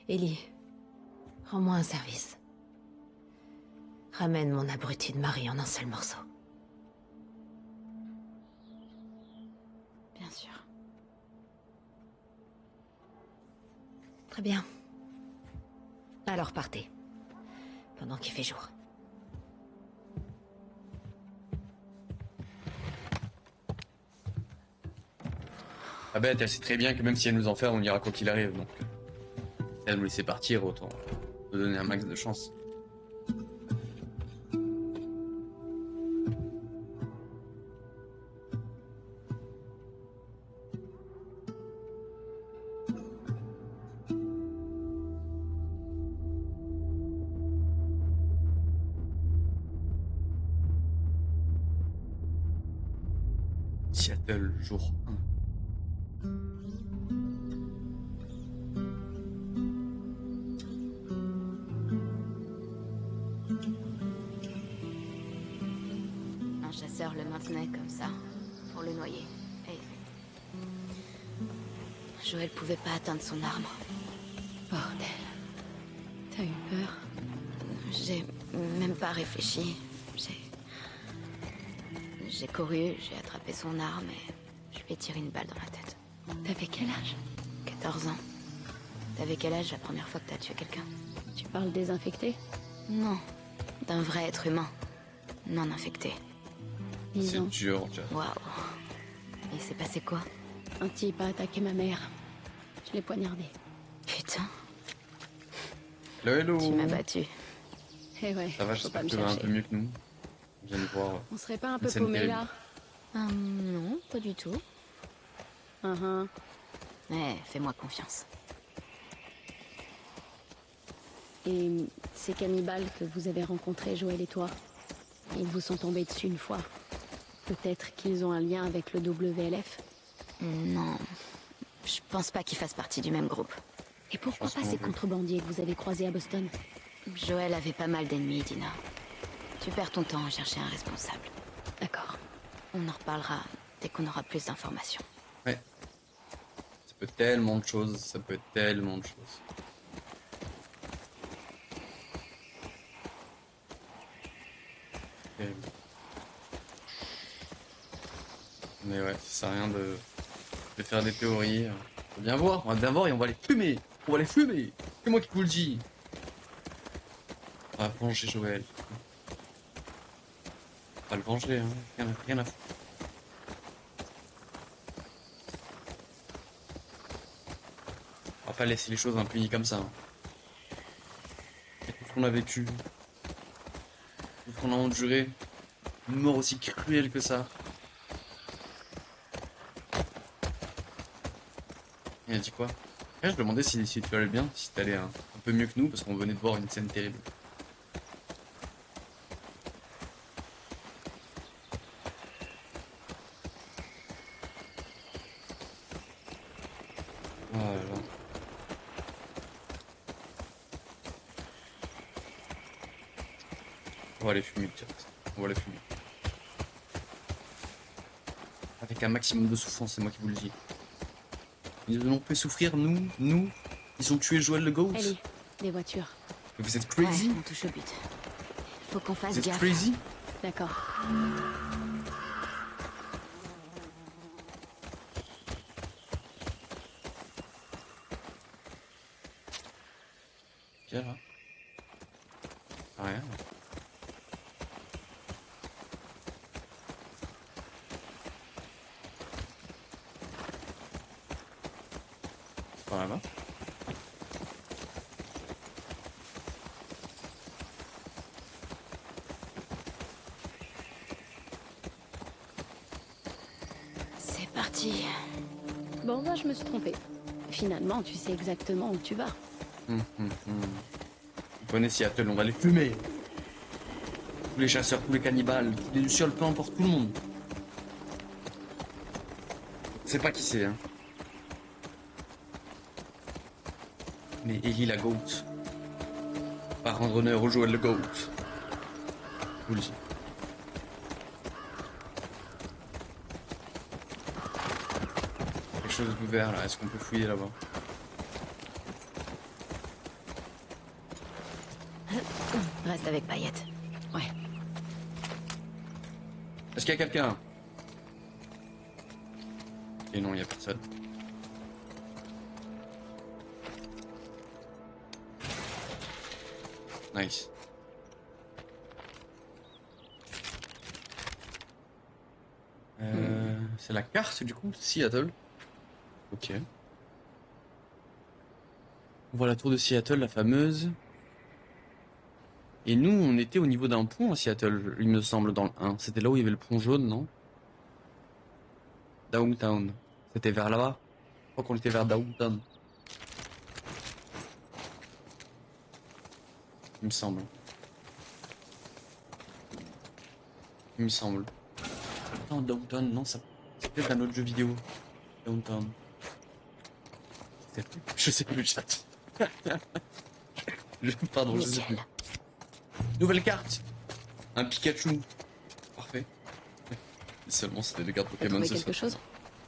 Ellie, rends-moi un service. Ramène mon abruti de mari en un seul morceau. Bien sûr. Très bien. Alors partez. Pendant qu'il fait jour. La bête, elle sait très bien que même si elle nous enferme, on ira quoi qu'il arrive. Donc, elle nous laisser partir, autant nous donner un max de chance. Seattle, jour 1. Un chasseur le maintenait comme ça, pour le noyer. Et... Joël pouvait pas atteindre son arme. Bordel. T'as eu peur? J'ai même pas réfléchi. J'ai couru, j'ai attrapé son arme et je lui ai tiré une balle dans la tête. T'avais quel âge? 14 ans. T'avais quel âge la première fois que t'as tué quelqu'un? Tu parles des infectés? Non, d'un vrai être humain. Non infecté. C'est 10 ans. dur, tu vois. Waouh. Il s'est passé quoi? Un type a attaqué ma mère. Je l'ai poignardé. Putain, Hello. tu m'as battu. Eh ouais, Ça va, faut j'espère pas que me tu vas un chercher. peu mieux que nous. Je viens de voir. On serait pas un peu scène paumé terrible. là? Non, pas du tout. Uh-huh. Mais fais-moi confiance. Et ces cannibales que vous avez rencontrés, Joël et toi, ils vous sont tombés dessus une fois. Peut-être qu'ils ont un lien avec le WLF? Non, je pense pas qu'ils fassent partie du même groupe. Et pourquoi pense pas qu'on ces peut. contrebandiers que vous avez croisés à Boston? Joël avait pas mal d'ennemis, Dina. Tu perds ton temps à chercher un responsable. D'accord. On en reparlera dès qu'on aura plus d'informations. Ouais. Ça peut être tellement de choses, ça peut être tellement de choses. Terrible. Mais ouais, ça sert à rien de faire des théories. On va bien voir et on va les fumer. On va les fumer. C'est moi qui vous le dis. On va venger Joël. On va le venger, hein. Rien à foutre. On va pas laisser les choses impunies comme ça. Hein. Et tout ce qu'on a vécu, tout ce qu'on a enduré, une mort aussi cruelle que ça. Il a dit quoi? Je me demandais si tu allais bien, si t'allais un peu mieux que nous, parce qu'on venait de voir une scène terrible. Oh là là. On va les fumer direct. On va les fumer. Avec un maximum de souffrance, c'est moi qui vous le dis. Ils nous ont fait souffrir, nous. Ils ont tué Joël le Goat. Allez, des voitures. Mais vous êtes crazy? Ouais, on touche au but. Faut qu'on fasse Vous êtes gaffe. crazy? D'accord. Viens là. Rien. Par là-bas. C'est parti. Bon, bah, je me suis trompée. Finalement, tu sais exactement où tu vas. Vous prenez Seattle, on va les fumer. Tous les chasseurs, tous les cannibales, tous les lucioles, peu importe, tout le monde. Je sais pas qui c'est, hein. Mais Ellie la Goat va rendre honneur au Joël le Goat. Je vous le dis. Quelque chose d'ouvert là, est-ce qu'on peut fouiller là-bas? Reste avec Payette. Ouais. Est-ce qu'il y a quelqu'un? Et non, il n'y a personne. Nice. C'est la carte du coup, Seattle. Ok. On voit la tour de Seattle, la fameuse. Et nous, on était au niveau d'un pont à Seattle, il me semble, dans le 1. C'était là où il y avait le pont jaune, non? Downtown. C'était vers là-bas. Je crois qu'on était vers Downtown. Il me semble. Il me semble. Non, Downtown, non, ça... c'est peut-être un autre jeu vidéo. Downtown. Je sais plus le chat. Pardon, je sais plus. Nickel. Nouvelle carte. Un Pikachu. Parfait. Seulement c'était des cartes T'as Pokémon trouvé ce quelque soir. chose?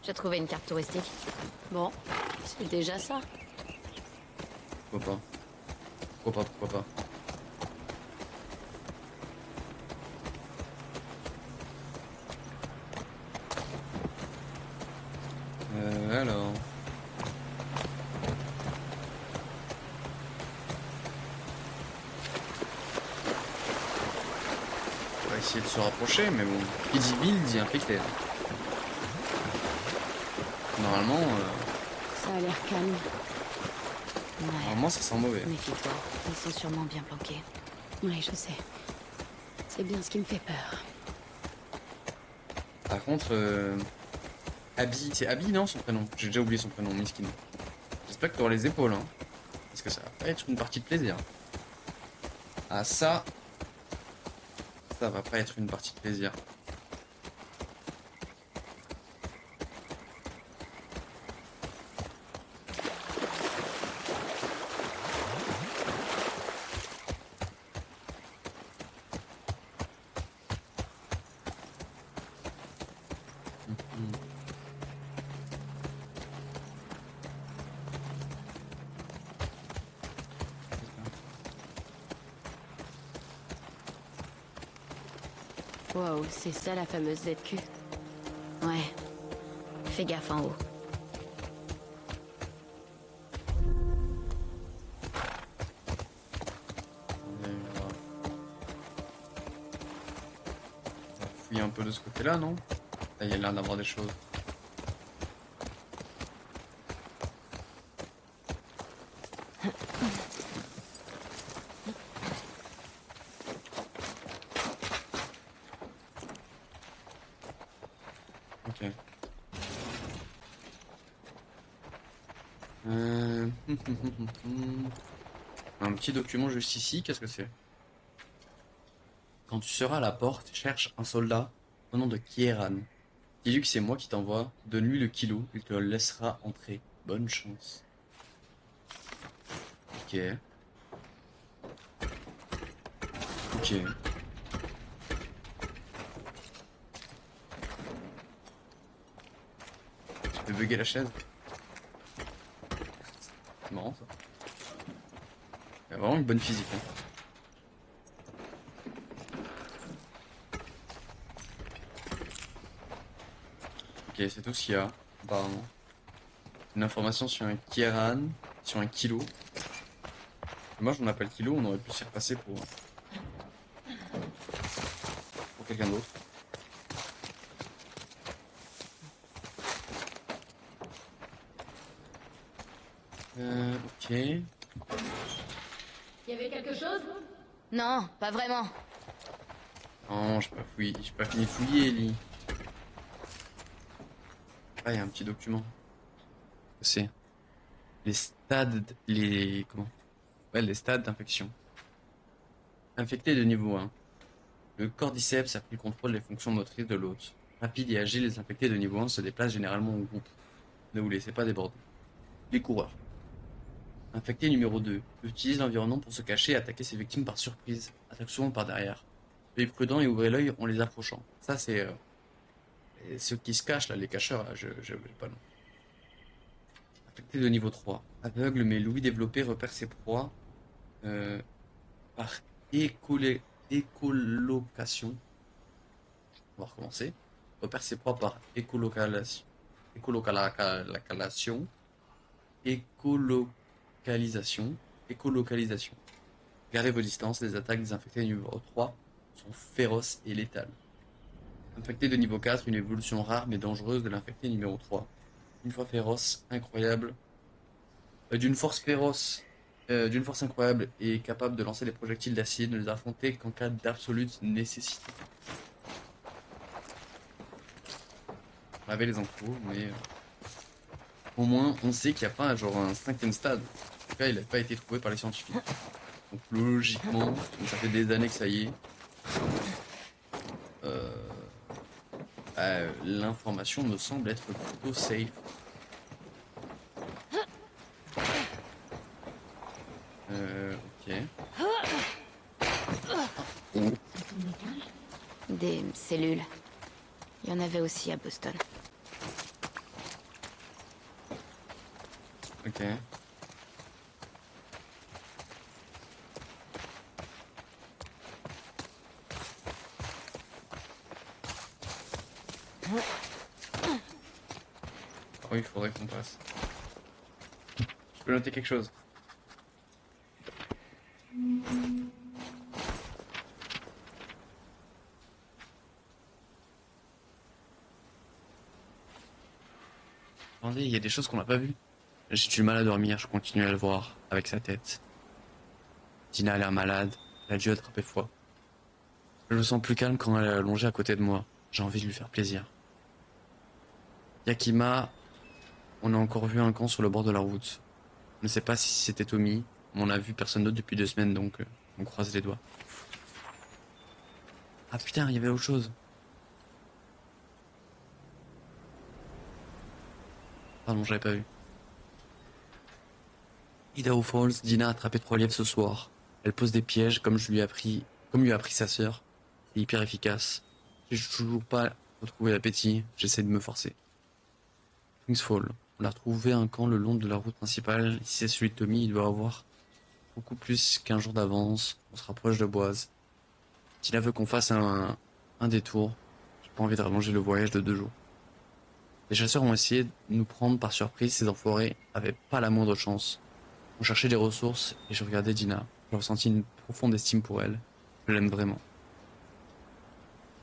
J'ai trouvé une carte touristique. Bon, c'est déjà ça. Pourquoi pas? Pourquoi pas? Pourquoi pas? Alors... On va essayer de se rapprocher, mais bon... Qui dit ville dit infecté. Normalement... Ça a l'air calme. Ouais. Normalement ça sent mauvais. Méfie-toi. Ils sont sûrement bien planqués. Oui, je sais. C'est bien ce qui me fait peur. Par contre... Abby... C'est Abby non son prénom? J'ai déjà oublié son prénom, Miskin. J'espère que tu auras les épaules, hein. Parce que ça va pas être une partie de plaisir. Ah ça... Ça va pas être une partie de plaisir. Wow, c'est ça la fameuse ZQ. Ouais. Fais gaffe en haut. On va fouiller un peu de ce côté-là, non? Là, il y a l'air d'avoir des choses. Ok. Un petit document juste ici, qu'est-ce que c'est? Quand tu seras à la porte, cherche un soldat au nom de Kieran. Dis-lui que c'est moi qui t'envoie, donne-lui le kilo, il te le laissera entrer. Bonne chance. Ok. Ok. Tu peux bugger la chaise? C'est marrant ça. Il y a vraiment une bonne physique. Hein. Ok, c'est tout ce qu'il y a, apparemment. Une information sur un Kieran, sur un kilo. Moi je m'appelle Kilo, on aurait pu se faire passer pour quelqu'un d'autre. Ok. Il y avait quelque chose? Non, pas vraiment. Non, j'ai pas fini de fouiller, Ellie. Ah, il y a un petit document. C'est les stades, comment? Ouais, les stades d'infection. Infecté de niveau 1. Le cordyceps a pris le contrôle des fonctions motrices de l'hôte. Rapide et agile, les infectés de niveau 1 se déplacent généralement en groupe. Ne vous laissez pas déborder. Les coureurs. Infecté numéro 2. Utilise l'environnement pour se cacher et attaquer ses victimes par surprise. Attaque souvent par derrière. Soyez prudent et ouvrez l'œil en les approchant. Ça, c'est ceux qui se cachent, là, les cacheurs, là, je pas non. Infecté de niveau 3. Aveugle mais l'ouïe développée repère ses proies par écolocation. On va recommencer. Repère ses proies par écolocalisation. Écolocalisation. Écolocalisation. Écolocalisation. Gardez vos distances, les attaques des infectés niveau 3 sont féroces et létales. Infecté de niveau 4, une évolution rare mais dangereuse de l'infecté numéro 3. Une fois féroce, incroyable. D'une force féroce, d'une force incroyable et capable de lancer des projectiles d'acier, ne les affronter qu'en cas d'absolue nécessité. On avait les infos, mais au moins on sait qu'il n'y a pas genre un 5e stade. En tout cas, il n'a pas été trouvé par les scientifiques. Donc logiquement, ça fait des années que ça y est. L'information me semble être plutôt safe. Ok. Des cellules. Il y en avait aussi à Boston. Ok. Oh, il faudrait qu'on passe. Je peux noter quelque chose. Attendez, il y a des choses qu'on n'a pas vues. J'ai du mal à dormir, je continue à le voir, avec sa tête. Dina a l'air malade, elle a dû attraper froid. Je me sens plus calme quand elle est allongée à côté de moi. J'ai envie de lui faire plaisir. Yakima, on a encore vu un camp sur le bord de la route. On ne sait pas si c'était Tommy, mais on a vu personne d'autre depuis 2 semaines, donc on croise les doigts. Ah putain, il y avait autre chose. Pardon, j'avais pas vu. Idaho Falls, Dina a attrapé 3 lièvres ce soir. Elle pose des pièges comme lui a appris sa sœur. C'est hyper efficace. J'ai toujours pas retrouvé l'appétit, j'essaie de me forcer. Kings Fall, on a retrouvé un camp le long de la route principale. Si c'est celui de Tommy, il doit avoir beaucoup plus qu'1 jour d'avance. On se rapproche de Boise. Dina veut qu'on fasse un détour. J'ai pas envie de rallonger le voyage de 2 jours. Les chasseurs ont essayé de nous prendre par surprise, ces enfoirés avaient pas la moindre chance. On cherchait des ressources et je regardais Dina. J'ai ressenti une profonde estime pour elle. Je l'aime vraiment.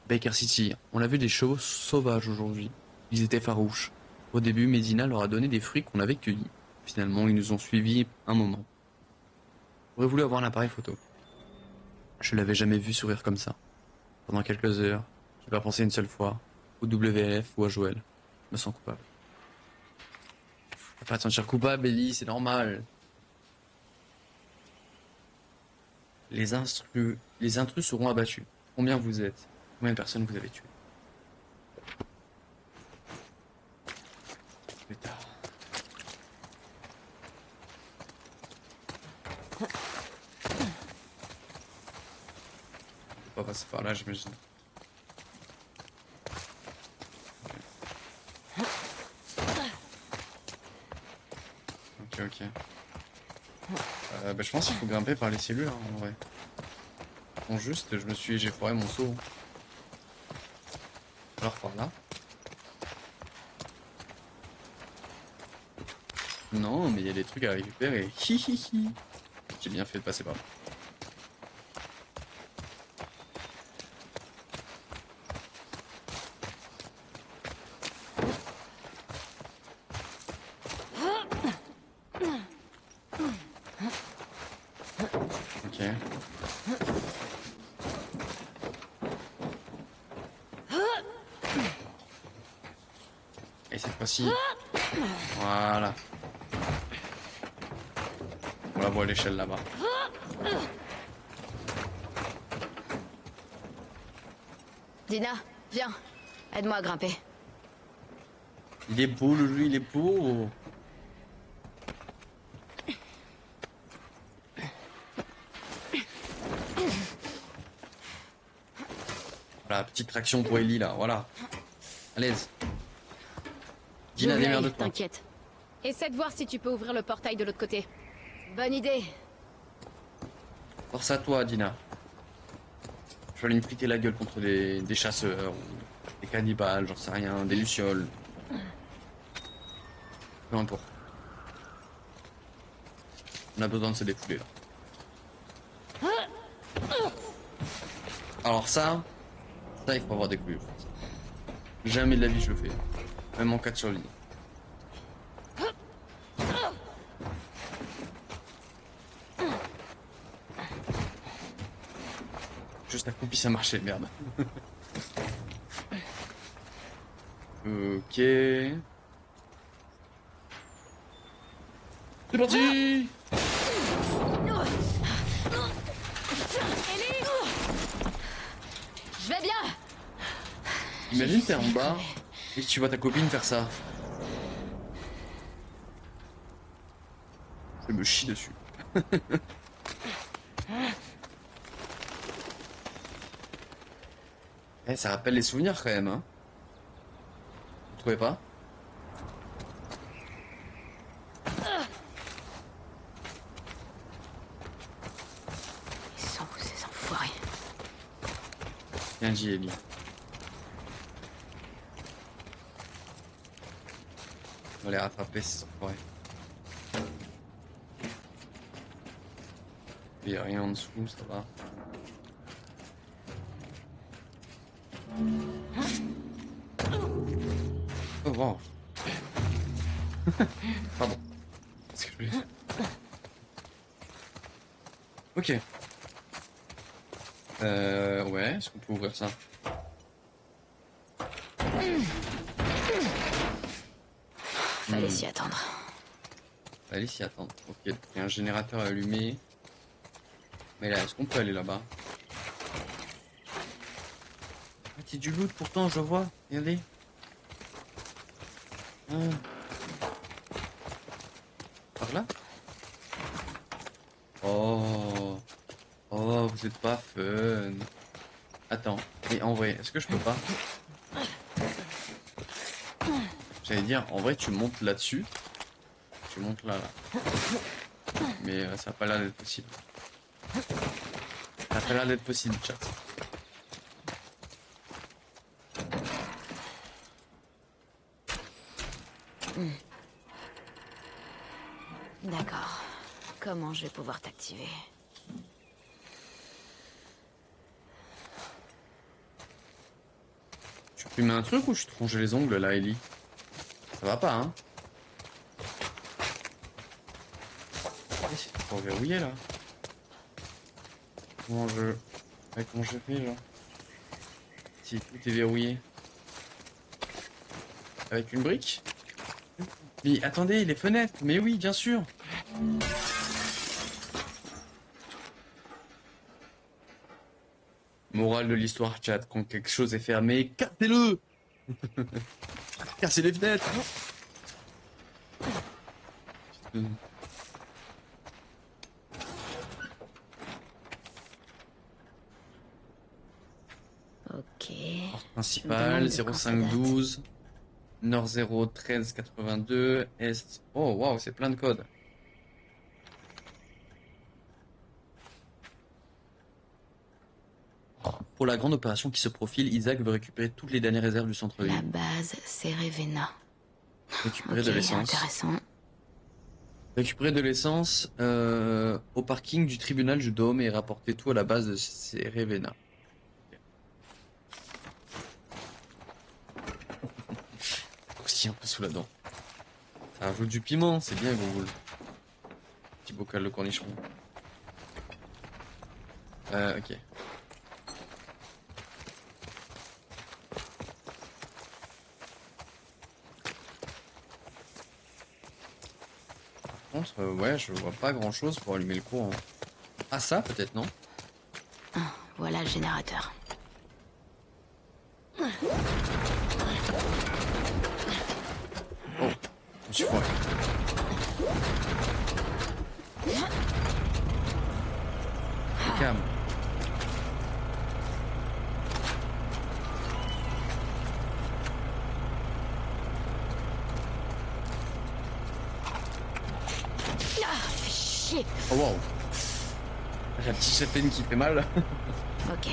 Baker City, on a vu des chevaux sauvages aujourd'hui. Ils étaient farouches. Au début, Medina leur a donné des fruits qu'on avait cueillis. Finalement, ils nous ont suivis un moment. J'aurais voulu avoir un appareil photo. Je l'avais jamais vu sourire comme ça. Pendant quelques heures, j'ai pas pensé une seule fois au WLF ou à Joël. Je me sens coupable. Faut pas te sentir coupable, Ellie, c'est normal. Les intrus seront abattus. Combien vous êtes? Combien de personnes vous avez tuées? Putain. On peut pas passer par là, j'imagine. Ok. Je pense qu'il faut grimper par les cellules, hein, en vrai. Bon, juste, j'ai foiré mon saut. Alors par là. Non, mais il y a des trucs à récupérer. Hihihi. J'ai bien fait de passer par là. Ok. Et cette fois-ci, voilà. On la voit à l'échelle là-bas. Dina, viens. Aide-moi à grimper. Il est beau le jeu, il est beau. Voilà, petite traction pour Ellie là, voilà. À l'aise. Dina, démerde-toi. T'inquiète. Essaie de voir si tu peux ouvrir le portail de l'autre côté. Bonne idée. Force à toi, Dina. peux aller me friter la gueule contre des chasseurs, ou des cannibales, j'en sais rien, des lucioles. Peu importe. On a besoin de se défouler là. Alors ça, il faut avoir des couilles. Jamais de la vie je le fais. Même en 4 sur ligne. Juste accroupi ça marchait, merde. Ok. C'est parti. Je vais bien. Imagine t'es en bas et tu vois ta copine faire ça. Je me chie dessus. Eh, ça rappelle les souvenirs quand même, hein. Vous trouvez pas? Ils sont où ces enfoirés? Bien dit, Ellie. On va les rattraper, ces enfoirés. Il n'y a rien en dessous, ça va. Oh wow. Pardon. Qu'est-ce que je voulais dire? Ok. Ouais, est-ce qu'on peut ouvrir ça? Fallait s'y attendre. Allez s'y attendre. Ok, il y a un générateur allumé. Mais là, est-ce qu'on peut aller là-bas? Ah, c'est du loot pourtant, je vois. Regardez. Ah. Par là? Oh. Oh, vous êtes pas fun. Attends. Et en vrai, est-ce que je peux pas? J'allais dire, en vrai, tu montes là-dessus. Tu montes là, là. Mais ça n'a pas l'air d'être possible. Ça n'a pas l'air d'être possible, chat. D'accord. Comment je vais pouvoir t'activer? Tu mets un truc ou je te ronge les ongles là, Ellie? Ça va pas, hein? C'est pour verrouiller là. Comment je... Ouais, comment je fais là? Si tout est verrouillé. Avec une brique? Mais attendez, les fenêtres! Mais oui, bien sûr! Morale de l'histoire, chat, quand quelque chose est fermé, cassez-le! Cassez les fenêtres! Ok. Principal, Me demande de quand ça date. 0512, Nord 0, 13, 82, Est... Oh, waouh, c'est plein de codes. Pour la grande opération qui se profile, Isaac veut récupérer toutes les dernières réserves du La centre-ville. base, c'est Ravenna. Récupérer Ok, de l'essence. intéressant. Récupérer de l'essence au parking du tribunal du Dôme et rapporter tout à la base de Cerevena. Aussi un peu sous la dent. Ça rajoute du piment, c'est bien, Google. Petit bocal de cornichon. Ok. Par contre, ouais, je vois pas grand chose pour allumer le courant. Ah, ça, peut-être, non? Ah, voilà le générateur. Oh, je me suis foiré. Calme. Fais chier. Oh wow. La petite châtaigne qui fait mal. Ok.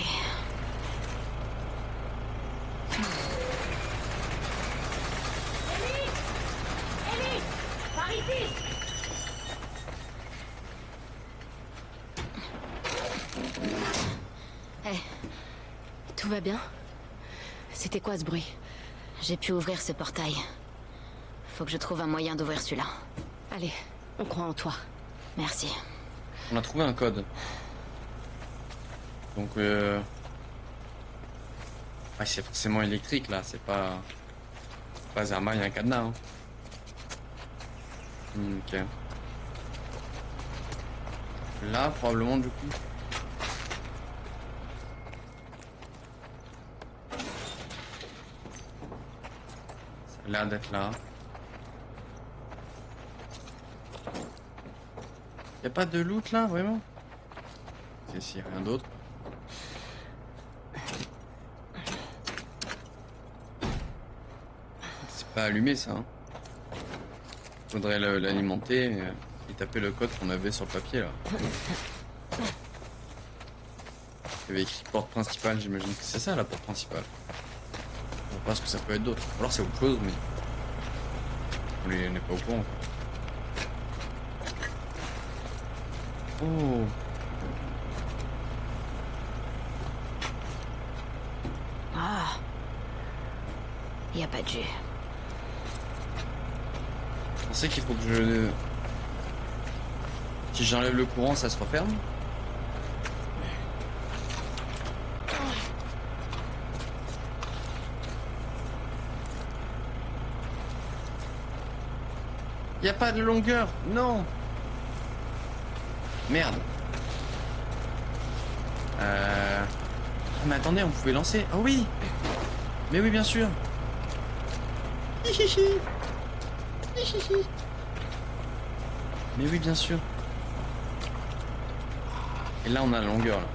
Hé, Tout va bien? C'était quoi ce bruit? j'ai pu ouvrir ce portail. Faut que je trouve un moyen d'ouvrir celui-là. Allez, on croit en toi. Merci. On a trouvé un code. Donc ah, c'est forcément électrique là, c'est pas Zerma, il y a un cadenas. Hein. Ok. Là probablement du coup. Ça a l'air d'être là. Y a pas de loot là vraiment? Si, rien d'autre. C'est pas allumé ça. Hein. Faudrait l'alimenter et taper le code qu'on avait sur le papier là. Il y avait écrit porte principale, j'imagine que c'est ça la porte principale. Je sais pas ce que ça peut être d'autre. Alors c'est autre chose mais on n'est pas au courant. Oh. Ah. Y a pas de jus. Je pensais qu'il faut que je... Si j'enlève le courant, ça se referme. Y a pas de longueur, non. Merde. Ah, mais attendez, on pouvait lancer. Ah oui. Mais oui, bien sûr. Hihihi. Hihihi. Mais oui, bien sûr. Et là, on a la longueur. Là.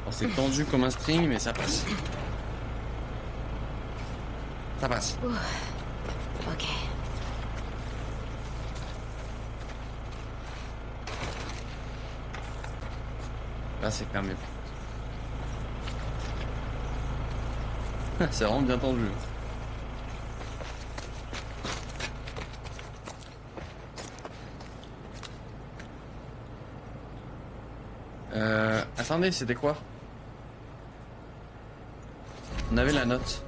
Alors, c'est tendu comme un string, mais ça passe. Ça passe. Ok. Là, c'est quand même. C'est vraiment bien tendu. Attendez, c'était quoi? On avait la note.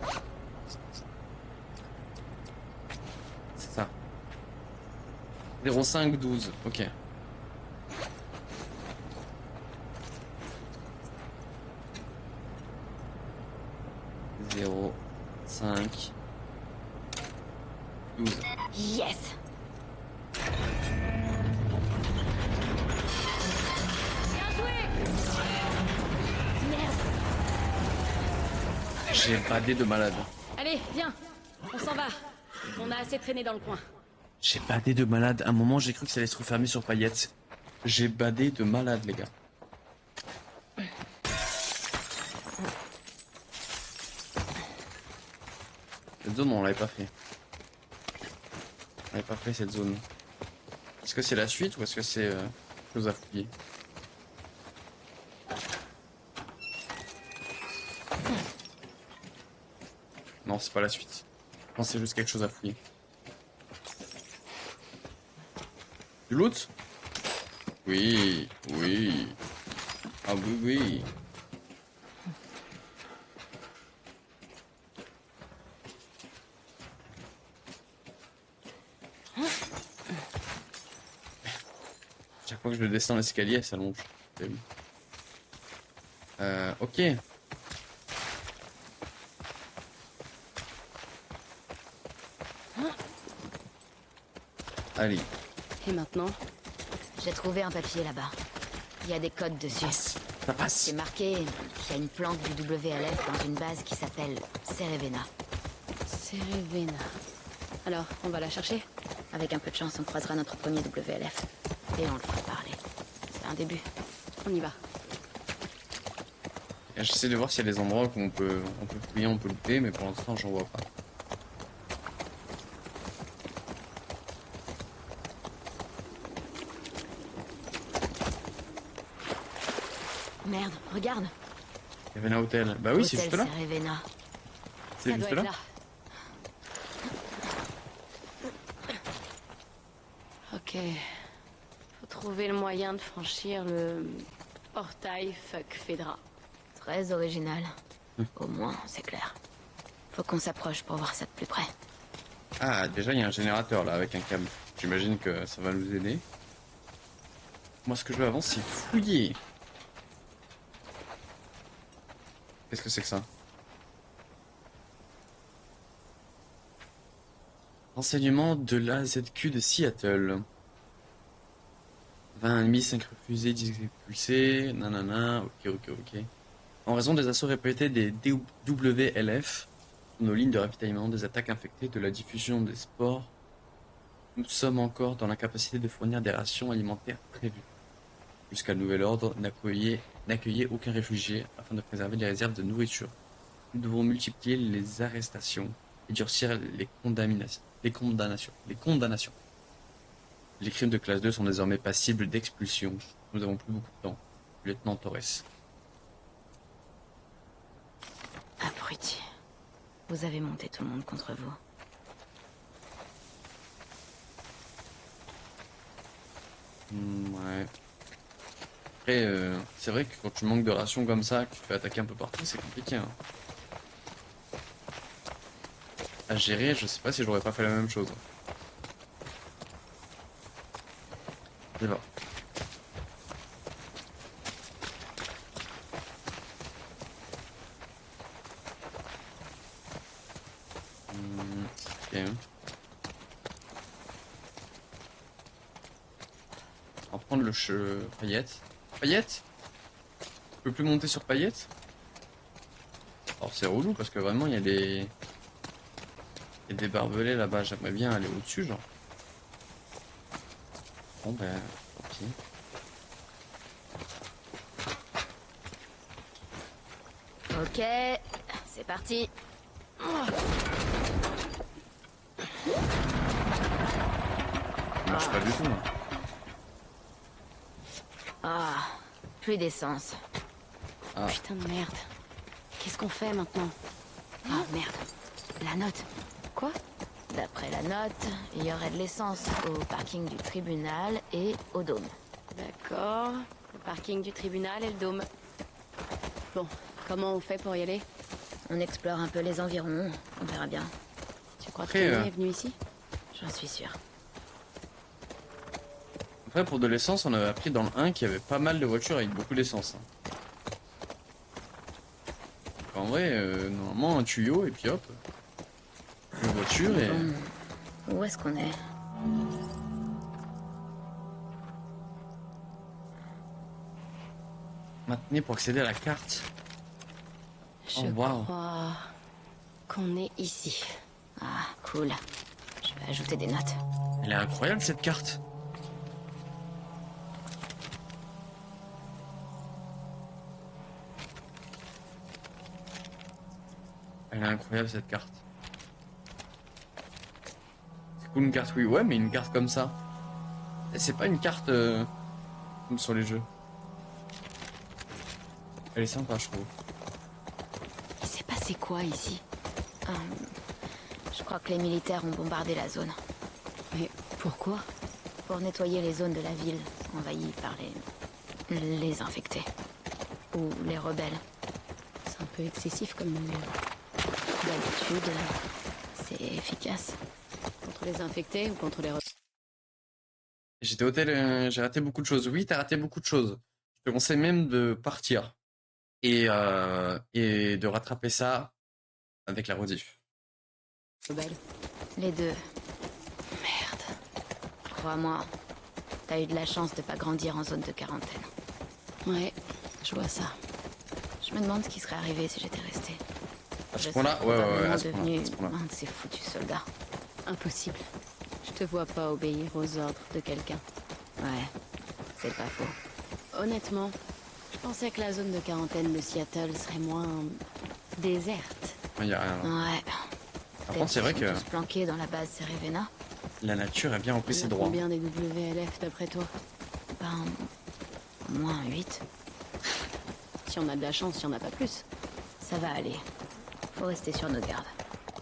C'est ça. 0512, ok. Zéro, 5, 12. Yes. J'ai badé de malade. Allez, viens, on s'en va. On a assez traîné dans le coin. J'ai badé de malade. À un moment, j'ai cru que ça allait se refermer sur paillettes. J'ai badé de malade, les gars. Cette zone, on l'avait pas fait. On l'avait pas fait, cette zone. Est-ce que c'est la suite ou est-ce que c'est chose à fouiller? Non, c'est pas la suite. Je pense que c'est juste quelque chose à fouiller. Du loot? Oui, oui. Ah oui, oui. Chaque fois que je descends l'escalier, elle s'allonge. Ok. Allez. Et maintenant? J'ai trouvé un papier là-bas. Il y a des codes dessus. Ça passe. C'est marqué qu'il y a une plante du WLF dans une base qui s'appelle Cerevena. Cerevena. Alors, on va la chercher? Avec un peu de chance, on croisera notre premier WLF. Et on le fera parler. C'est un début. On y va. J'essaie de voir s'il y a des endroits où on peut fouiller, on peut louper, mais pour l'instant, j'en vois pas. Merde, regarde. Cerevena Hotel. Bah oui, c'est juste là. Cerevena. C'est Ça juste doit là. être là. Ok. Faut trouver le moyen de franchir le portail Fuck Fedra. Très original. Au moins, c'est clair. Faut qu'on s'approche pour voir ça de plus près. Ah, déjà, il y a un générateur là avec un câble. J'imagine que ça va nous aider. Moi, ce que je veux avant, c'est fouiller. Qu'est-ce que c'est que ça? Renseignement de l'AZQ de Seattle. 20 ennemis, 5 refusés, 10 expulsés. Nanana. Ok. En raison des assauts répétés des WLF, nos lignes de ravitaillement, des attaques infectées, de la diffusion des spores, nous sommes encore dans l'incapacité de fournir des rations alimentaires prévues. Jusqu'à nouvel ordre, n'accueillez aucun réfugié afin de préserver les réserves de nourriture. Nous devons multiplier les arrestations et durcir les condamnations. Les crimes de classe 2 sont désormais passibles d'expulsion. Nous avons plus beaucoup de temps. Lieutenant Torres. Abruti. Vous avez monté tout le monde contre vous. Ouais. Après, c'est vrai que quand tu manques de rations comme ça, que tu te fais attaquer un peu partout, c'est compliqué. Hein. À gérer, je sais pas si j'aurais pas fait la même chose. Je sais pas. Ok. On va prendre le Paillette. Paillette? Je peux plus monter sur Paillette? Alors c'est relou parce que vraiment il y a des barbelés là-bas. J'aimerais bien aller au-dessus, genre. Bon ben, tant pis. Ok, c'est parti. Ça marche pas du tout. Hein. Ah, plus d'essence. Ah. Putain de merde. Qu'est-ce qu'on fait maintenant? Ah merde, la note. Quoi? D'après la note, il y aurait de l'essence au parking du tribunal et au dôme. D'accord. Le parking du tribunal et le dôme. Bon, comment on fait pour y aller? On explore un peu les environs, on verra bien. Tu crois que Après, Kenny est venu ici? J'en suis sûre. Après pour de l'essence, on avait appris dans le 1 qu'il y avait pas mal de voitures avec beaucoup d'essence. Hein. En vrai, normalement un tuyau et puis hop. Une voiture et... Bon, où est-ce qu'on est? Maintenez pour accéder à la carte. Je Oh, wow. crois qu'on est ici. Ah, cool. Je vais ajouter des notes. Elle est incroyable cette carte. Elle est incroyable cette carte. C'est cool une carte, oui, ouais, mais une carte comme ça. Et c'est pas une carte comme sur les jeux. Elle est sympa, je trouve. Il s'est passé quoi ici? Je crois que les militaires ont bombardé la zone Mais pourquoi? pour nettoyer les zones de la ville envahies par les infectés. Ou les rebelles. C'est un peu excessif comme mesure. D'habitude, c'est efficace. Contre les infectés ou contre les... J'étais au tel, j'ai raté beaucoup de choses. Oui, t'as raté beaucoup de choses. Je te conseille même de partir et de rattraper ça avec la rediff. rebelles? Les deux. Merde. Crois-moi, t'as eu de la chance de pas grandir en zone de quarantaine. Ouais, je vois ça. Je me demande ce qui serait arrivé si j'étais restée. À ce Je point-là, serais ouais, probablement à ce point-là, devenue à ce point-là. un de ces foutus soldats. Impossible. Je te vois pas obéir aux ordres de quelqu'un. Ouais, c'est pas faux. Honnêtement, je pensais que la zone de quarantaine de Seattle serait moins... déserte. Il y a rien. Ouais. Par contre, c'est vrai que Tous planqués dans la base Cerevena. la nature a bien repris Il y ses en a droits. combien des WLF d'après toi? Ben, au moins 8. Si on a de la chance, il y en a pas plus. Ça va aller. Faut rester sur nos gardes.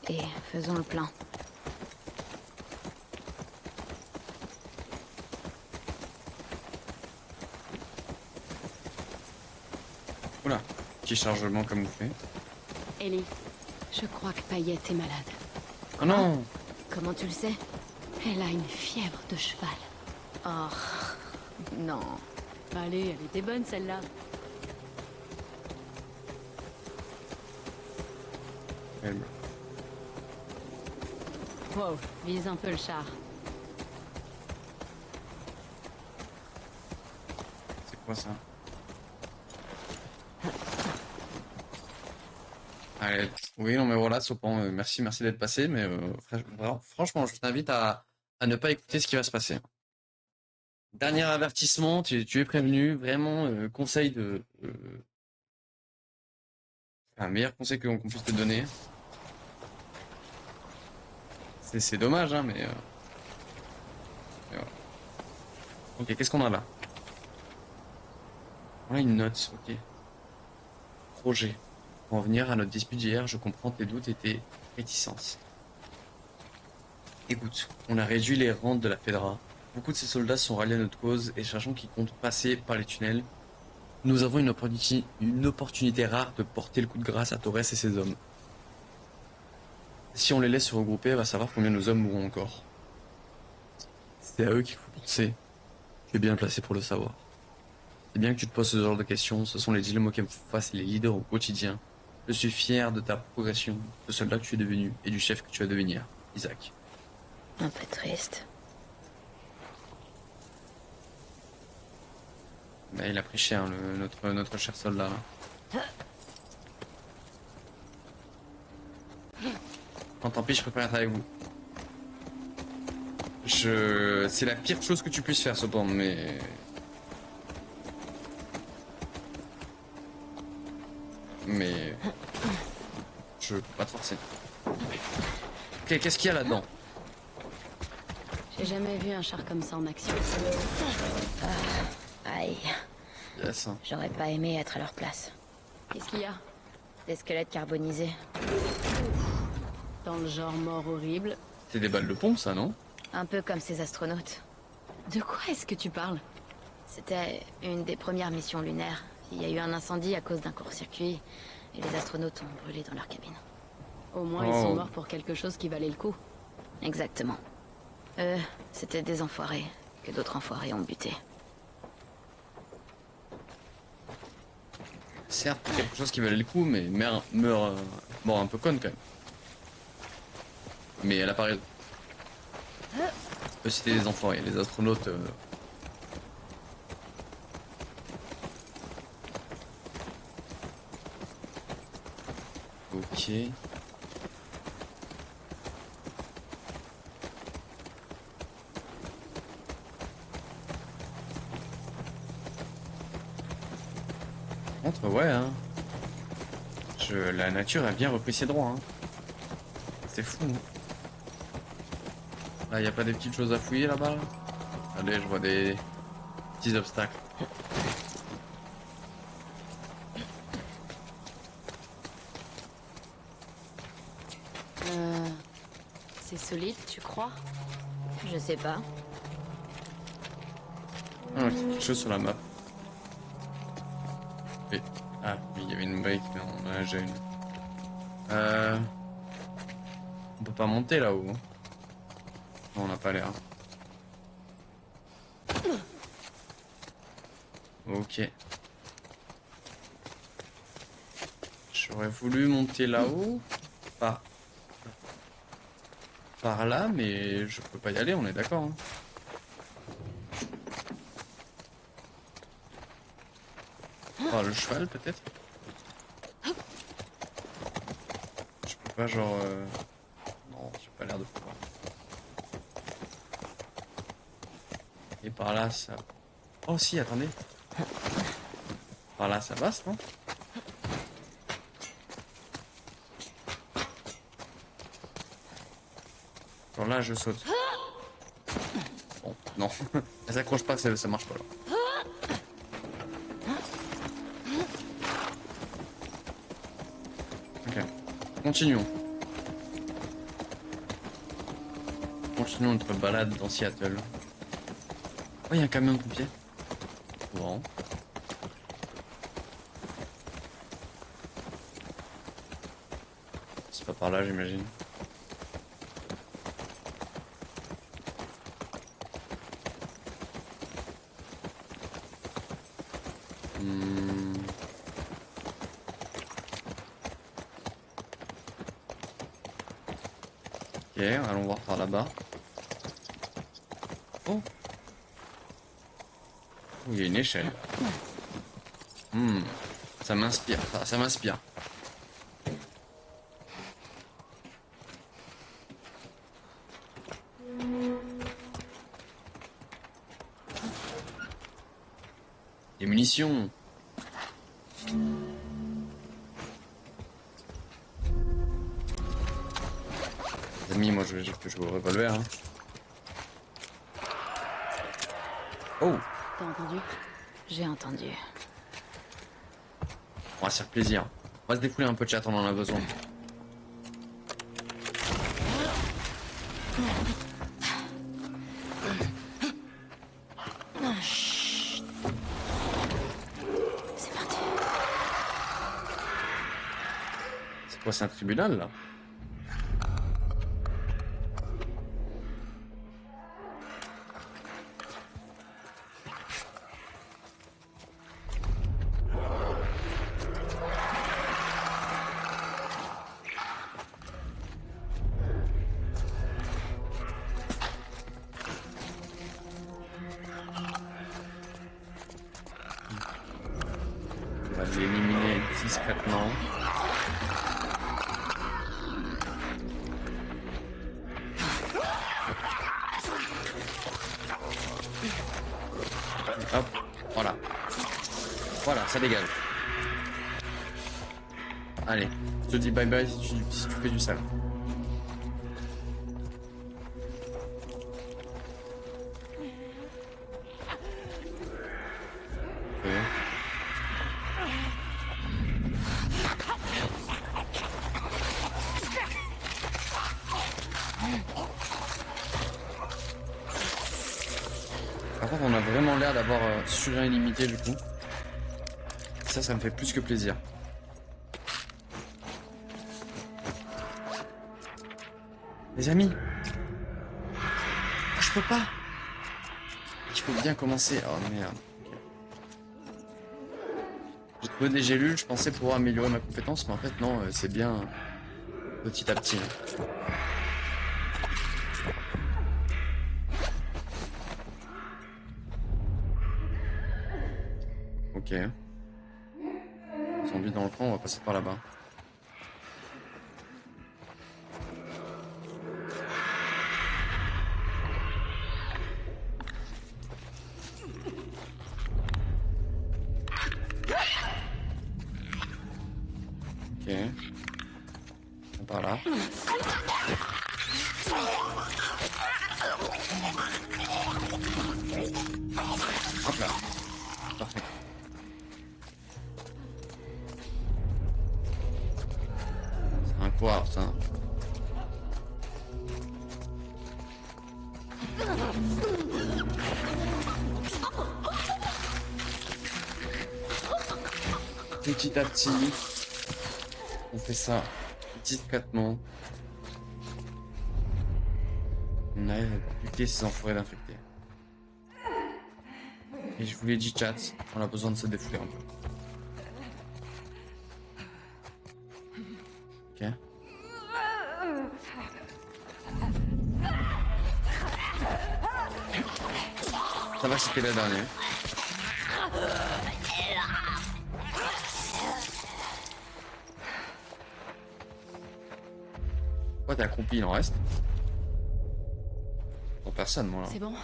Et faisons le plein. petit chargement comme vous faites. Ellie, je crois que Paillette est malade. Oh non! Comment tu le sais? Elle a une fièvre de cheval. Oh, non. Allez, elle était bonne celle-là. Elle- Wow, vise un peu le char. C'est quoi ça? Allez, oui, non mais voilà, Sopan, merci d'être passé, mais franchement, je t'invite à ne pas écouter ce qui va se passer. Dernier avertissement, tu es prévenu, vraiment, conseil de... un meilleur conseil qu'on puisse te donner. C'est dommage, hein, mais voilà. Ok, qu'est-ce qu'on a là? On a une note, ok. Projet. Pour en venir à notre dispute d'hier, je comprends tes doutes et tes réticences. Écoute, on a réduit les rangs de la Fedra. Beaucoup de ces soldats sont ralliés à notre cause et sachant qu'ils comptent passer par les tunnels, nous avons une opportunité rare de porter le coup de grâce à Torres et ses hommes. Si on les laisse se regrouper, elle va savoir combien nos hommes mourront encore. C'est à eux qu'il faut penser. Tu es bien placé pour le savoir. C'est bien que tu te poses ce genre de questions, ce sont les dilemmes auxquels font face les leaders au quotidien. Je suis fier de ta progression, de soldat que tu es devenu et du chef que tu vas devenir, Isaac. Un peu triste. Bah, il a pris cher, notre cher soldat. Là. Non, tant pis, je préfère être avec vous. C'est la pire chose que tu puisses faire, cependant, mais... Je peux pas te forcer. Ok, qu'est-ce qu'il y a là-dedans? J'ai jamais vu un char comme ça en action. Aïe. Yes. J'aurais pas aimé être à leur place. Qu'est-ce qu'il y a? Des squelettes carbonisés. Dans le genre mort horrible. C'est des balles de pompe, ça, non? Un peu comme ces astronautes. De quoi est-ce que tu parles? C'était une des premières missions lunaires. Il y a eu un incendie à cause d'un court-circuit et les astronautes ont brûlé dans leur cabine. Au moins, ils sont morts pour quelque chose qui valait le coup. Exactement. Eux, c'était des enfoirés que d'autres enfoirés ont butés. Certes, quelque chose qui valait le coup, mais meurt un peu conne quand même. Mais elle a pas raison. Eux, c'était des enfoirés, les astronautes... Ok. Contre, ouais, hein. La nature a bien repris ses droits, hein. C'est fou, hein. Là, y a pas des petites choses à fouiller là-bas, là? Allez, je vois des petits obstacles. C'est solide, tu crois? Je sais pas. Ah, ok, quelque chose sur la map. Et... Ah, oui, il y avait une brique, mais on en a déjà une. On peut pas monter là-haut. Hein. Non, on n'a pas l'air. Ok. J'aurais voulu monter là-haut. Par là, mais je peux pas y aller, on est d'accord. Hein. Par le cheval, peut-être. Je peux pas, genre... Non, j'ai pas l'air de pouvoir. Et par là, ça... Oh si, attendez. Par là, ça passe, non? Genre là, je saute. Bon, non. Elle s'accroche pas, ça marche pas là. Ok. Continuons. Continuons notre balade dans Seattle. Oh, il y a un camion de pompiers. Bon. par là, j'imagine. Ok, allons voir par là-bas. Oh. Oh, il y a une échelle. Ça m'inspire, ça m'inspire. Des munitions. Les amis, moi je vais jouer au revolver. Hein. Oh, T'as entendu? J'ai entendu. on va se faire plaisir. On va se défouler un peu de chat, on en a besoin. C'est parti. C'est quoi, c'est un tribunal là? On va l'éliminer discrètement. Hop, voilà. Voilà, ça dégage. Allez, je te dis bye bye si tu fais du sale. Ok. Par contre, on a vraiment l'air d'avoir surin illimité du coup. Ça me fait plus que plaisir. Les amis, je peux pas. Il faut bien commencer. Oh merde. Okay. J'ai trouvé des gélules, je pensais pouvoir améliorer ma compétence, mais en fait non, c'est bien petit à petit. Ok. Zombie dans le coin, on va passer par là-bas. Ok. Par là. Hop là. Parfait. C'est un poire, ça. Petit à petit, on fait ça discrètement. On arrive à buter ces enfoirés d'infectés. Et je vous l'ai dit, chat, on a besoin de se défouler un peu. Ok. Ça va, c'était la dernière. Pourquoi t'es accroupi, il en reste? Pour personne, moi, là. C'est bon?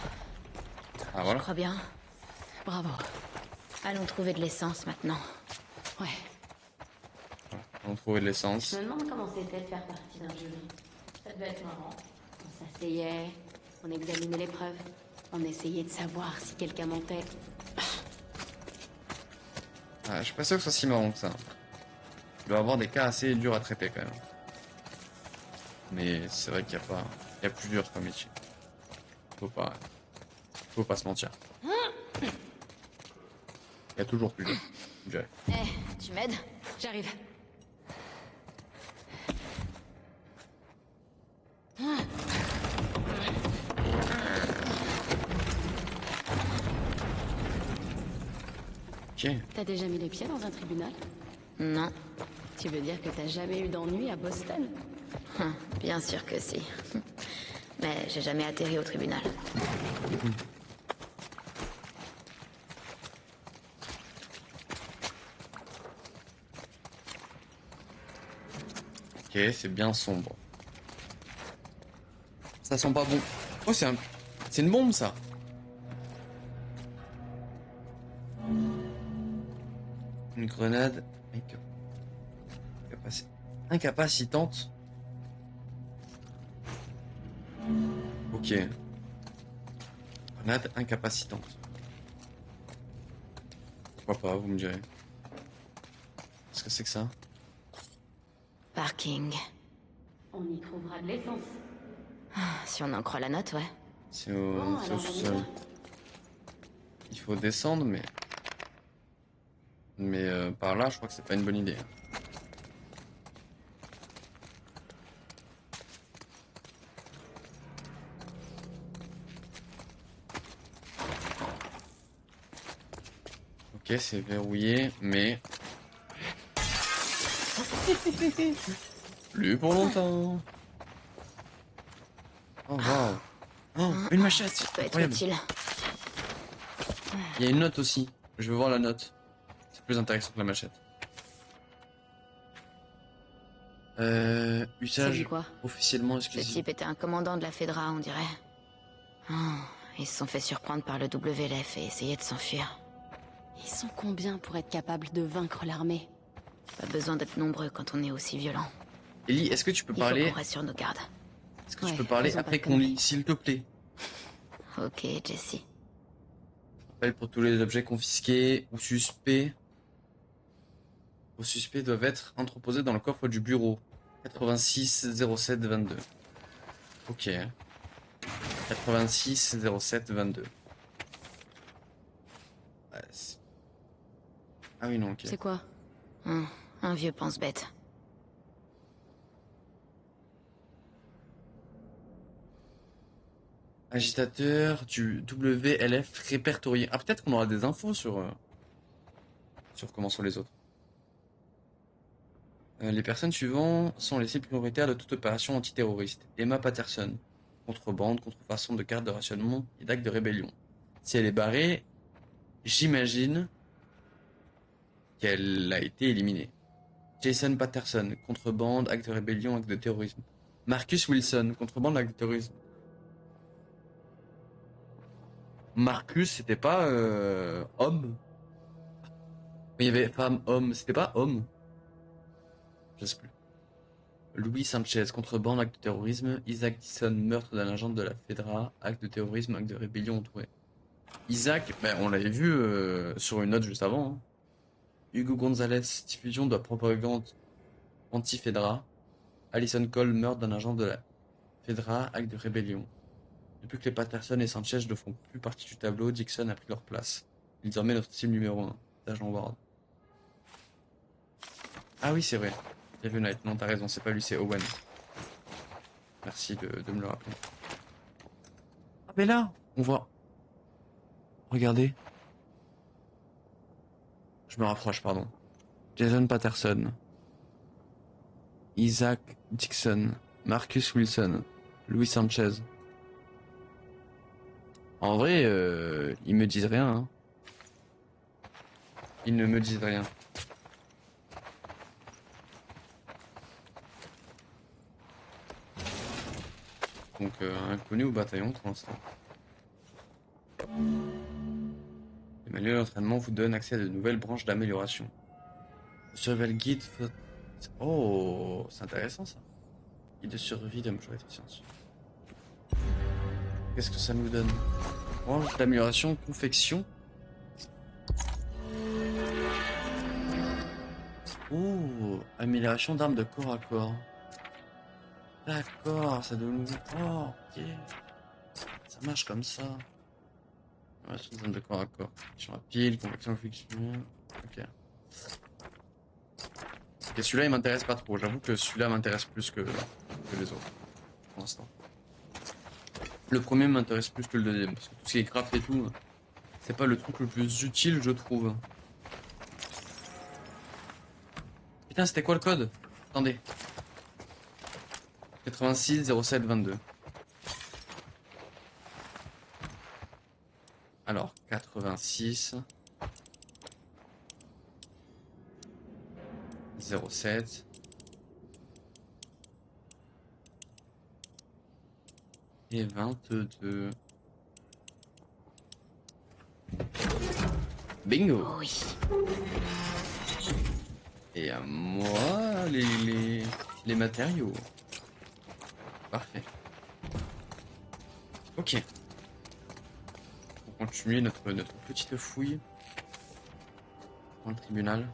Ah, voilà. Je crois bien. Bravo. Allons trouver de l'essence maintenant. Ouais. On a trouvé de l'essence. Je me demande comment c'était de faire partie d'un jury. Ça devait être marrant. On s'asseyait, on examinait les preuves, on essayait de savoir si quelqu'un mentait. Ah, je suis pas sûr que ce soit si marrant que ça. Il doit y avoir des cas assez durs à traiter quand même. Mais c'est vrai qu'il y a pas... Il y a plus dur comme métier. Faut pas se mentir. Il y a toujours plus dur. Je dirais. Tu m'aides? J'arrive. Ok. T'as déjà mis les pieds dans un tribunal? Non. Tu veux dire que t'as jamais eu d'ennui à Boston? Bien sûr que si. Mais j'ai jamais atterri au tribunal. Ok, c'est bien sombre. Ça sent pas bon. Oh, c'est une bombe, ça. Une grenade incapacitante. Ok. Grenade incapacitante. Pourquoi pas, vous me direz. Qu'est-ce que c'est que ça? Parking. On y trouvera de l'essence. Si on en croit la note, ouais. C'est au Bon, c'est au alors on y sous-sol. va. Il faut descendre, mais... par là, je crois que c'est pas une bonne idée. Ok, c'est verrouillé, mais... Plus pour longtemps. Oh, waouh. Oh, une machette, Ça peut être incroyable. utile. Il y a une note aussi. Je veux voir la note. C'est plus intéressant que la machette. Ça Usage dit quoi? officiellement Ce exclusif. type était un commandant de la Fedra, on dirait. Ils se sont fait surprendre par le WLF et essayaient de s'enfuir. Ils sont combien pour être capables de vaincre l'armée? Pas besoin d'être nombreux quand on est aussi violent. Ellie, est-ce que tu peux Il faut parler? qu'on reste sur nos gardes. Est-ce que tu Ouais, peux parler faisons pas après de qu'on conneries. lit, s'il te plaît? Ok, Jesse. Appel pour tous les objets confisqués ou suspects. Aux suspects doivent être entreposés dans le coffre du bureau. 86 07 22. Ok. 86 07 22. Ouais, ah oui, non, ok. C'est quoi? Un vieux pense-bête. Agitateur du WLF répertorié. Ah, peut-être qu'on aura des infos sur comment sont les autres. Les personnes suivantes sont les cibles prioritaires de toute opération antiterroriste. Emma Patterson. Contrebande, contrefaçon de cartes de rationnement et d'actes de rébellion. Si elle est barrée, j'imagine qu'elle a été éliminée. Jason Patterson. Contrebande, acte de rébellion, acte de terrorisme. Marcus Wilson. Contrebande, acte de terrorisme. Marcus, c'était pas homme. Il y avait femme, homme. C'était pas homme. Je sais plus. Louis Sanchez, contrebande, acte de terrorisme. Isaac Dixon, meurtre d'un agent de la Fedra, acte de terrorisme, acte de rébellion entouré. Isaac, ben, on l'avait vu sur une note juste avant. Hein. Hugo Gonzalez, diffusion de la propagande anti-Fedra. Alison Cole, meurtre d'un agent de la Fedra, acte de rébellion. Depuis que les Patterson et Sanchez ne font plus partie du tableau, Dixon a pris leur place. Il est désormais notre cible numéro 1, agent Ward. Ah oui, c'est vrai. Kevin Knight, non, t'as raison, c'est pas lui, c'est Owen. Merci de me le rappeler. Ah, mais là, on voit. Regardez. Je me rapproche, pardon. Jason Patterson. Isaac Dixon. Marcus Wilson. Louis Sanchez. En vrai, ils me disent rien. Hein. Ils ne me disent rien. Donc, inconnu au bataillon pour l'instant. Le manuel d'entraînement vous donne accès à de nouvelles branches d'amélioration. Le survival guide... Oh, c'est intéressant ça. Guide de survie de la majorité de sciences. Qu'est-ce que ça nous donne? Branche d'amélioration, confection. Oh, amélioration d'armes de corps à corps. D'accord, ça donne... Oh, ok. Ça marche comme ça. Amélioration d'armes de corps à corps. Sur la pile, confection, fiction. Ok. Et celui-là, il m'intéresse pas trop. J'avoue que celui-là m'intéresse plus que les autres. Pour l'instant. Le premier m'intéresse plus que le deuxième. Parce que tout ce qui est craft et tout, c'est pas le truc le plus utile, je trouve. Putain, c'était quoi le code? Attendez. 86 07 22. Alors, 86 07 et 22. Bingo! Oh oui. Et à moi, les matériaux. Parfait. Ok. On continue notre petite fouille dans le tribunal.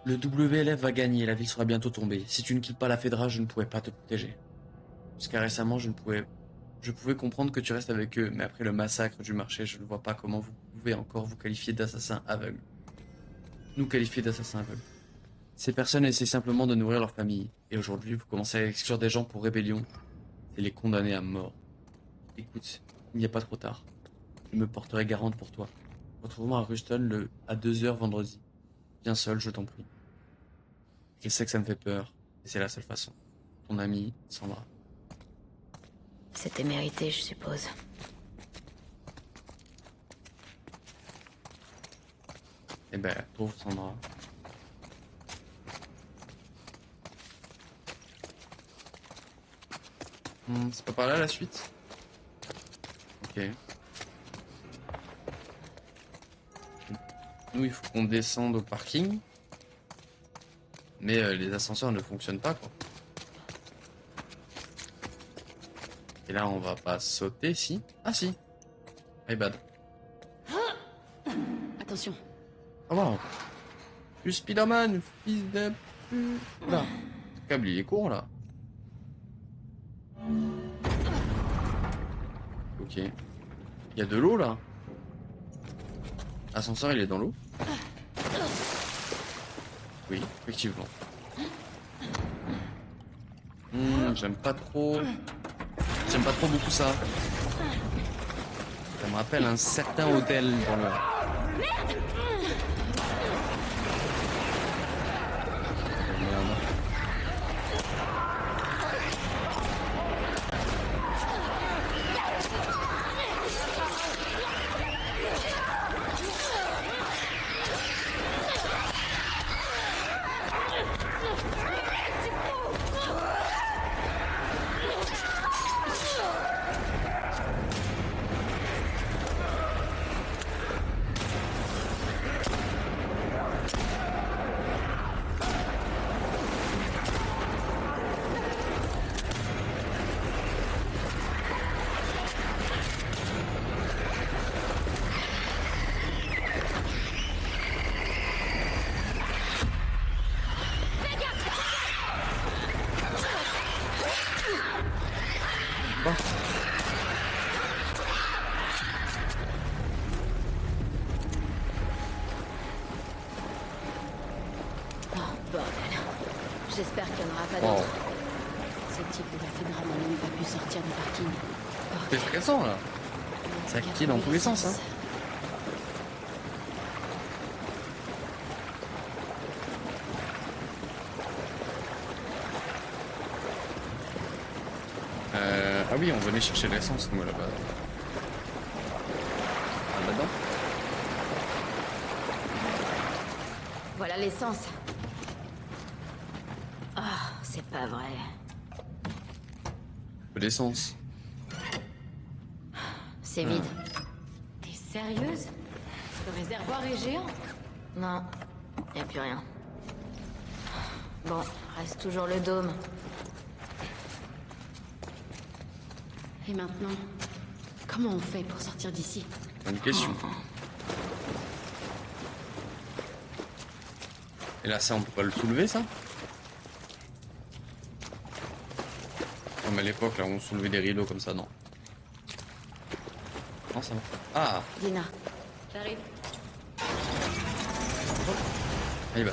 Le WLF va gagner, la ville sera bientôt tombée. Si tu ne quittes pas la Fedra, je ne pourrai pas te protéger. Jusqu'à récemment, je pouvais comprendre que tu restes avec eux, mais après le massacre du marché, je ne vois pas comment vous pouvez encore vous qualifier d'assassins aveugles. Nous qualifier d'assassins aveugles. Ces personnes essaient simplement de nourrir leur famille. Et aujourd'hui, vous commencez à exclure des gens pour rébellion et les condamner à mort. Écoute, il n'y a pas trop tard. Je me porterai garante pour toi. Retrouve-moi à Ruston à 2h vendredi. Viens seul, je t'en prie. Je sais que ça me fait peur, et c'est la seule façon. Ton ami, Sandra. C'était mérité, je suppose. Eh ben, pauvre Sandra. C'est pas par là la suite? Ok. Nous, il faut qu'on descende au parking. Mais les ascenseurs ne fonctionnent pas, quoi. Et là, on va pas sauter, si? Ah, si. My bad. Attention. Ah, waouh. Je suis Spider-Man, fils de pute. Là. Le câble, il est court, là. Ok. Il y a de l'eau, là. L'ascenseur, il est dans l'eau? Oui, effectivement. J'aime pas trop beaucoup ça. Ça me rappelle un certain hôtel dans le... Merde. J'espère qu'il n'y en aura pas Wow. d'autres. Ce type de la Fedra n'a même pas pu sortir du parking. C'est stressant, là. Ça kick dans tous les sens, hein. Ah oui, on venait chercher de l'essence, nous, là-bas. Ah, là-dedans. Voilà l'essence. Ah, c'est pas vrai. De l'essence. C'est vide. T'es sérieuse? Le réservoir est géant. Non, y a plus rien. Bon, reste toujours le dôme. Et maintenant, comment on fait pour sortir d'ici? Bonne question. Et là, ça, on peut pas le soulever, ça? Comme à l'époque, là, où on soulevait des rideaux comme ça, non. Non, ça va. Ah! Dina, J'arrive. Allez, va.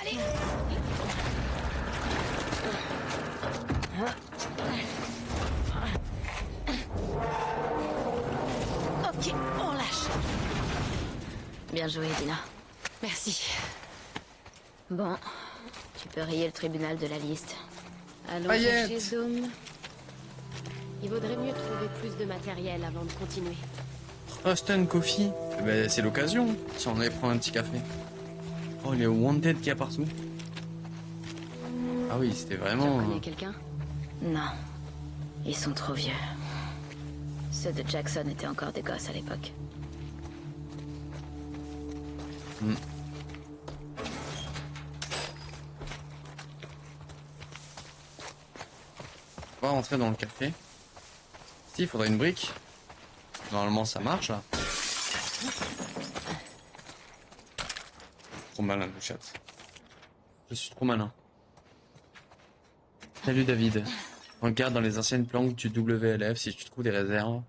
allez! Bien joué, Dina. Merci. Bon, tu peux rayer le tribunal de la liste. Allons Paillettes. chercher Dome. Il vaudrait mieux trouver plus de matériel avant de continuer. Austin Coffee. Eh ben, c'est l'occasion, si on allait prendre un petit café. Oh, les Wanted qu'il y a partout. Ah oui, c'était Tu vraiment... reconnais quelqu'un? Non, ils sont trop vieux. Ceux de Jackson étaient encore des gosses à l'époque. On va rentrer dans le café. Si, il faudrait une brique. Normalement, ça marche, là. Trop malin, le chat. Je suis trop malin. Salut, David. Regarde dans les anciennes planques du WLF si tu trouves des réserves.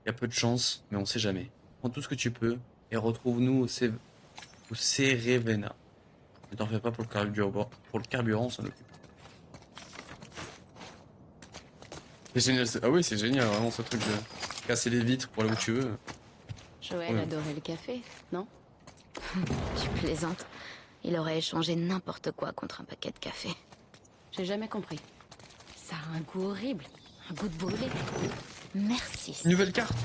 Il y a peu de chance, mais on sait jamais. Prends tout ce que tu peux et retrouve-nous au Cerevena. Ne t'en fais pas pour le carburant. Pour le carburant, on s'en occupe. C'est génial. Ah oui, c'est génial, vraiment, ce truc de casser les vitres pour aller où tu veux. Joël Ouais. adorait le café, non? Tu plaisantes. Il aurait échangé n'importe quoi contre un paquet de café. J'ai jamais compris. Ça a un goût horrible. Un goût de brûlé. Merci. Nouvelle carte.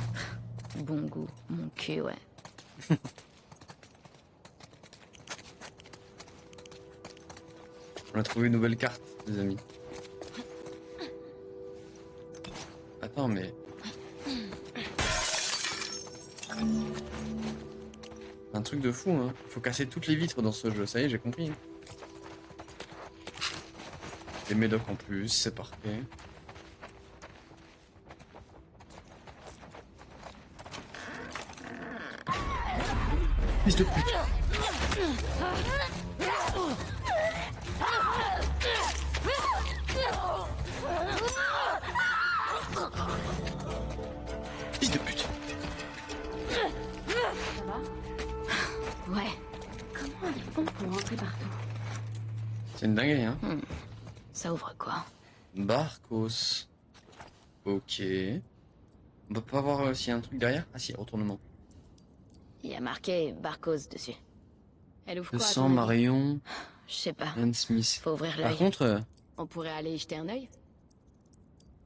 Bon goût, mon cul, ouais. On a trouvé une nouvelle carte, les amis. Attends, mais... Un truc de fou, hein. Faut casser toutes les vitres dans ce jeu. Ça y est, j'ai compris. Des médocs en plus, c'est parfait. Fils de pute. Fils de pute. Ça va? Ouais. Comment ils font pour rentrer partout? C'est une dinguerie, hein. Ça ouvre quoi? Barcos. Ok. On peut pas voir s'il y a un truc derrière. Ah si, retournement. Il y a marqué Barcos dessus. Elle ouvre Le quoi à sang, ton avis? Marion, Je sais pas. Anne Smith. Faut ouvrir Par l'œil. contre, On pourrait aller y jeter un œil?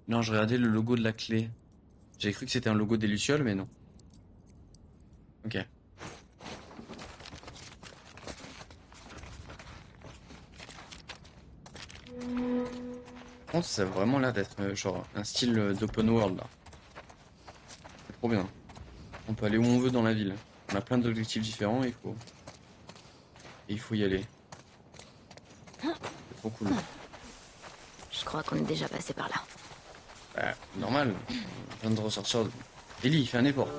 non, je regardais le logo de la clé. J'ai cru que c'était un logo des Lucioles, mais non. Ok. Par contre, ça a vraiment l'air d'être genre un style d'open world là. C'est trop bien. On peut aller où on veut dans la ville. On a plein d'objectifs différents et il faut y aller. C'est trop cool. Je crois qu'on est déjà passé par là. Bah, normal. On vient de ressortir. Ellie, fais un effort.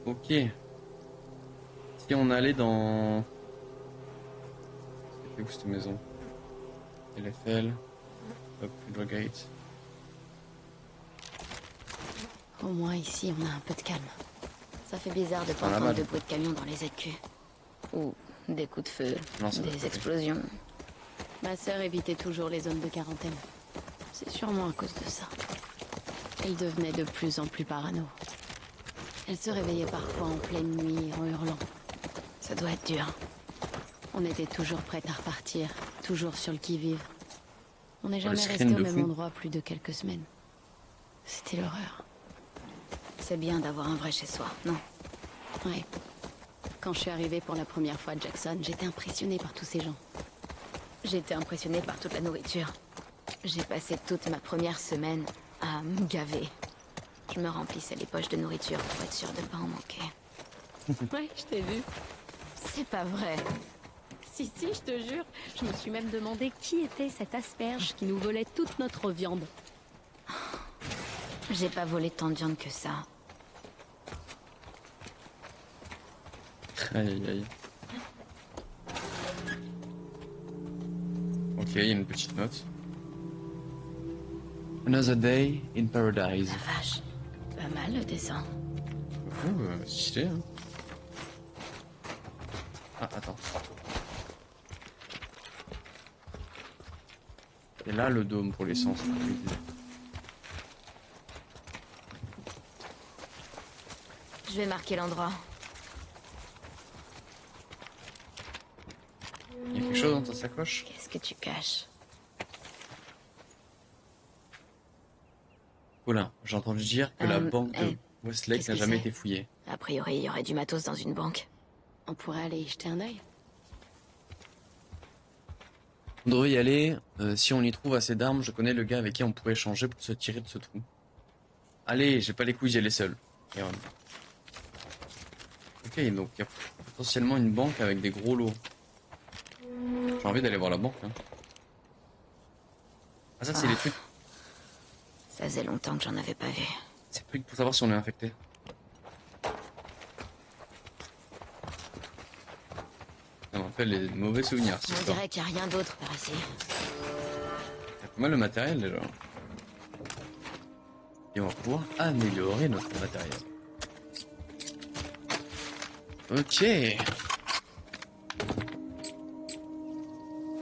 Ok. Si on allait dans... C'est où cette maison? LFL. Hop, Gate. Au moins ici, on a un peu de calme. Ça fait bizarre de pas Ah, entendre mal. de bruit de camion dans les ZQ. Ou des coups de feu, Non, ça doit des pas explosions. Ma sœur évitait toujours les zones de quarantaine. C'est sûrement à cause de ça. Elle devenait de plus en plus parano. Elle se réveillait parfois en pleine nuit en hurlant. Ça doit être dur. On était toujours prêts à repartir, toujours sur le qui-vive. On n'est le jamais screen resté au de même fou. endroit plus de quelques semaines. C'était l'horreur. C'est bien d'avoir un vrai chez soi, non? Ouais. Quand je suis arrivée pour la première fois à Jackson, j'étais impressionnée par tous ces gens. J'étais impressionnée par toute la nourriture. J'ai passé toute ma première semaine à me gaver. Je me remplissais les poches de nourriture pour être sûre de pas en manquer. Ouais, je t'ai vu. C'est pas vrai. Si, je te jure. Je me suis même demandé qui était cette asperge qui nous volait toute notre viande. J'ai pas volé tant de viande que ça. Aïe aïe aïe. Ok, il y a une petite note. Another day in paradise. La vache. Pas mal le dessin. Stylé, hein. Ah, attends. Et là, le dôme pour l'essence. Je vais marquer l'endroit. Il y a quelque chose dans ta sacoche? Qu'est-ce que tu caches? Oula, j'ai entendu dire que la banque de Westlake qu'est-ce n'a que jamais c'est? été fouillée. A priori, il y aurait du matos dans une banque. On pourrait aller y jeter un œil. On devrait y aller. Si on y trouve assez d'armes, je connais le gars avec qui on pourrait échanger pour se tirer de ce trou. Allez, j'ai pas les couilles, j'y allais seul. Et voilà. Ok, donc il y a potentiellement une banque avec des gros lots. J'ai envie d'aller voir la banque. Hein. Ah ça c'est les trucs. Ça faisait longtemps que j'en avais pas vu. C'est le truc pour savoir si on est infecté. Ça me rappelle les mauvais souvenirs. On dirait qu'il n'y a rien d'autre par ici. Il y a pas mal de matériel déjà. Et on va pouvoir améliorer notre matériel. Ok.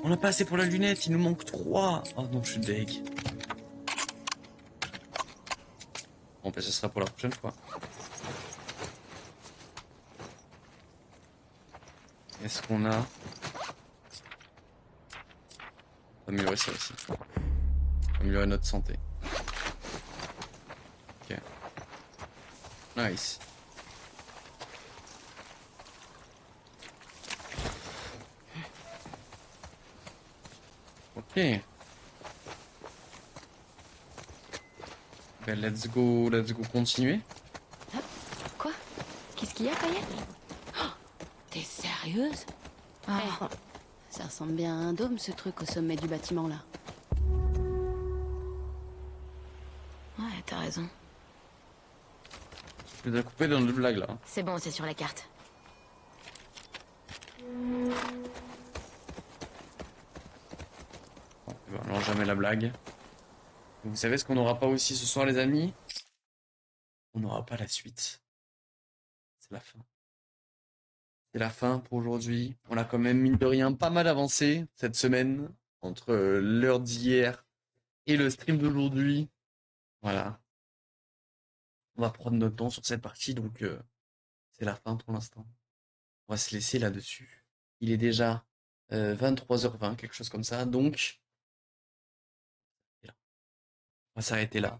On n'a pas assez pour la lunette, il nous manque 3. Oh non, je suis deg. Bon, ben, ce sera pour la prochaine fois. Est-ce qu'on a... améliorer ça aussi. Améliorer notre santé. Ok. Nice. Ok. Ben, let's go continuer. Quoi? Qu'est-ce qu'il y a, Payette? Oh, t'es sérieuse? Ah, Eh, ça ressemble bien à un dôme, ce truc au sommet du bâtiment, là. ouais, t'as raison. Je les ai coupés dans le blague là. C'est bon, c'est sur la carte. Bon, eh ben, alors jamais la blague. Vous savez ce qu'on n'aura pas aussi ce soir les amis? On n'aura pas la suite. C'est la fin. C'est la fin pour aujourd'hui. On a quand même mine de rien pas mal avancé cette semaine entre l'heure d'hier et le stream d'aujourd'hui. Voilà. On va prendre notre temps sur cette partie donc c'est la fin pour l'instant. On va se laisser là-dessus. Il est déjà 23h20, quelque chose comme ça. Donc, on va s'arrêter là.